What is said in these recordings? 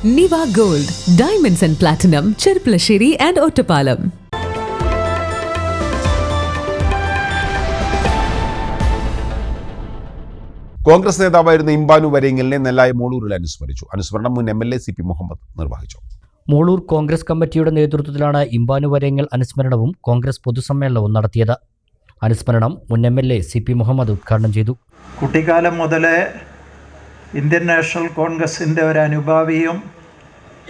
നിവ gold, diamonds and platinum, Cherpulassery and Ottapalam. Congress നേതാവായിരുന്ന ഇമ്പാനു വരേങ്ങലിനെ നെല്ലായ മൂളൂരിൽ അനുസ്മരിച്ചു. അനുസ്മരണം മുൻ MLA CP മുഹമ്മദ് നിർവഹിച്ചു. മൂളൂർ കോൺഗ്രസ് കമ്മിറ്റിയുടെ നേതൃത്വത്തിലാണ് ഇമ്പാനു വരേങ്ങൽ അനുസ്മരണവും കോൺഗ്രസ് പൊതുസമ്മേളനവും നടത്തിയത്. അനുസ്മരണം മുൻ MLA CP മുഹമ്മദ് ഉദ്ഘാടനം ചെയ്തു. കുട്ടിക്കാലം മുതലേ ഇന്ത്യൻ നാഷണൽ കോൺഗ്രസിൻ്റെ ഒരു അനുഭാവിയും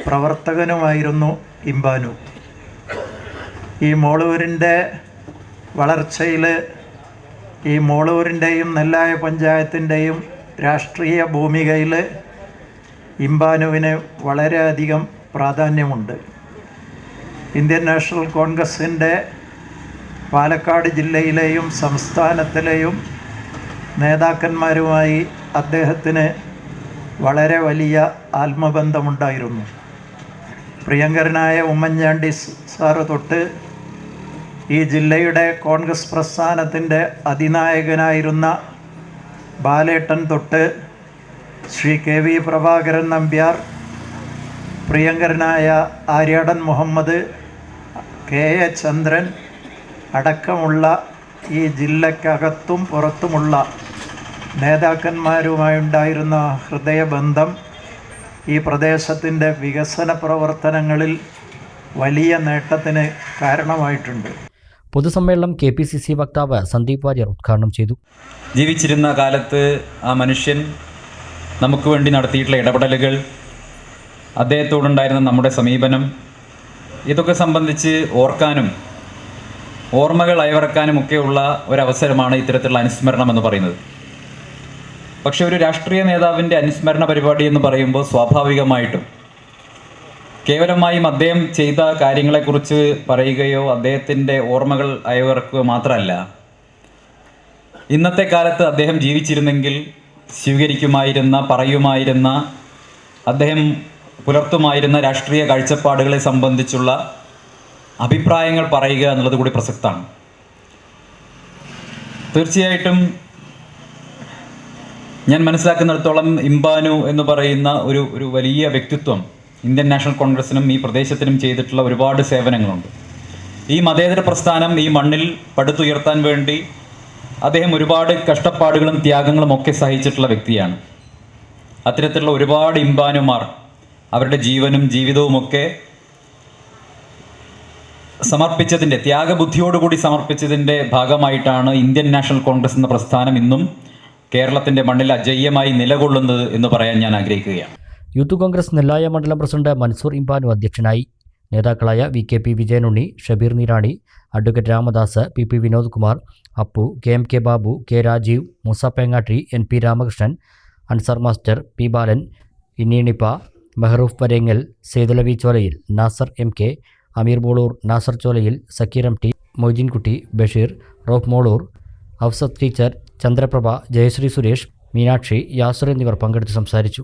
പ്രവർത്തകനുമായിരുന്നു ഇമ്പാനു. ഈ മൂളൂരിൻ്റെ വളർച്ചയിൽ ഈ മൂളൂരിൻ്റെയും നെല്ലായ പഞ്ചായത്തിൻ്റെയും രാഷ്ട്രീയ ഭൂമികയിൽ ഇമ്പാനുവിന് വളരെയധികം പ്രാധാന്യമുണ്ട്. ഇന്ത്യൻ നാഷണൽ കോൺഗ്രസിൻ്റെ പാലക്കാട് ജില്ലയിലെയും സംസ്ഥാനത്തിലെയും നേതാക്കന്മാരുമായി അദ്ദേഹത്തിന് വളരെ വലിയ ആത്മബന്ധമുണ്ടായിരുന്നു. പ്രിയങ്കരനായ ഉമ്മൻചാണ്ടി സാറ് തൊട്ട് ഈ ജില്ലയുടെ കോൺഗ്രസ് പ്രസ്ഥാനത്തിൻ്റെ അതിനായകനായിരുന്ന ബാലേട്ടൻ തൊട്ട് ശ്രീ KV പ്രഭാകരൻ നമ്പ്യാർ, പ്രിയങ്കരനായ ആര്യാടൻ മുഹമ്മദ്, KA ചന്ദ്രൻ അടക്കമുള്ള ഈ ജില്ലക്കകത്തും പുറത്തുമുള്ള നേതാക്കന്മാരുമായുണ്ടായിരുന്ന ഹൃദയബന്ധം ഈ പ്രദേശത്തിൻ്റെ വികസന പ്രവർത്തനങ്ങളിൽ വലിയ നേട്ടത്തിന് കാരണമായിട്ടുണ്ട്. പൊതുസമ്മേളനം KPCC വക്താവ് സന്ദീപ് വാര്യർ ഉദ്ഘാടനം ചെയ്തു. ജീവിച്ചിരുന്ന കാലത്ത് ആ മനുഷ്യൻ നമുക്ക് വേണ്ടി നടത്തിയിട്ടുള്ള ഇടപെടലുകൾ, അദ്ദേഹത്തോടുണ്ടായിരുന്ന നമ്മുടെ സമീപനം, ഇതൊക്കെ സംബന്ധിച്ച് ഓർക്കാനും ഓർമ്മകൾ അയവിറക്കാനുമൊക്കെയുള്ള ഒരവസരമാണ് ഇത്തരത്തിലുള്ള അനുസ്മരണം എന്ന് പറയുന്നത്. പക്ഷേ ഒരു രാഷ്ട്രീയ നേതാവിൻ്റെ അനുസ്മരണ പരിപാടി എന്ന് പറയുമ്പോൾ സ്വാഭാവികമായിട്ടും കേവലമായും അദ്ദേഹം ചെയ്ത കാര്യങ്ങളെക്കുറിച്ച് പറയുകയോ അദ്ദേഹത്തിൻ്റെ ഓർമ്മകൾ അയവിറക്കുക മാത്രമല്ല, ഇന്നത്തെ കാലത്ത് അദ്ദേഹം ജീവിച്ചിരുന്നെങ്കിൽ സ്വീകരിക്കുമായിരുന്ന, പറയുമായിരുന്ന, അദ്ദേഹം പുലർത്തുമായിരുന്ന രാഷ്ട്രീയ കാഴ്ചപ്പാടുകളെ സംബന്ധിച്ചുള്ള അഭിപ്രായങ്ങൾ പറയുക എന്നുള്ളത് കൂടി പ്രസക്തമാണ്. തീർച്ചയായിട്ടും ഞാൻ മനസ്സിലാക്കുന്നിടത്തോളം ഇമ്പാനു എന്ന് പറയുന്ന ഒരു വലിയ വ്യക്തിത്വം ഇന്ത്യൻ നാഷണൽ കോൺഗ്രസിനും ഈ പ്രദേശത്തിനും ചെയ്തിട്ടുള്ള ഒരുപാട് സേവനങ്ങളുണ്ട്. ഈ മതേതര പ്രസ്ഥാനം ഈ മണ്ണിൽ പടുത്തുയർത്താൻ വേണ്ടി അദ്ദേഹം ഒരുപാട് കഷ്ടപ്പാടുകളും ത്യാഗങ്ങളും ഒക്കെ സഹിച്ചിട്ടുള്ള വ്യക്തിയാണ്. അത്തരത്തിലുള്ള ഒരുപാട് ഇമ്പാനുമാർ അവരുടെ ജീവനും ജീവിതവുമൊക്കെ സമർപ്പിച്ചതിൻ്റെ, ത്യാഗബുദ്ധിയോടുകൂടി സമർപ്പിച്ചതിൻ്റെ ഭാഗമായിട്ടാണ് ഇന്ത്യൻ നാഷണൽ കോൺഗ്രസ് എന്ന പ്രസ്ഥാനം ഇന്നും കേരളത്തിൻ്റെ മണ്ണിൽ അജയ്യമായി നിലകൊള്ളുന്നത് എന്ന് പറയാൻ ഞാൻ ആഗ്രഹിക്കുകയാണ്. യൂത്ത് കോൺഗ്രസ് നെല്ലായ മണ്ഡലം പ്രസിഡന്റ് മൻസൂർ ഇമ്പാനു അധ്യക്ഷനായി. നേതാക്കളായ VKP Vijayanunni, Shabeer Neerani, advocate Ramadas, PP Vinod Kumar, Appu, KMK Babu, K Rajeev, Moosa Pengatti, NP Ramakrishnan, Ansar master, P Balan, ഇന്നീണിപ്പ, Mehroof Varengal, Sethulavi Cholayil, Nasar MK, Ameer Moolur, Nasar Cholayil, Sakeer MT, Moideenkutty, Basheer, Rauf Molur, Hafsath teacher, Chandraprabha, Jayasree Suresh, Meenakshi, Yasar എന്നിവർ പങ്കെടുത്ത് സംസാരിച്ചു.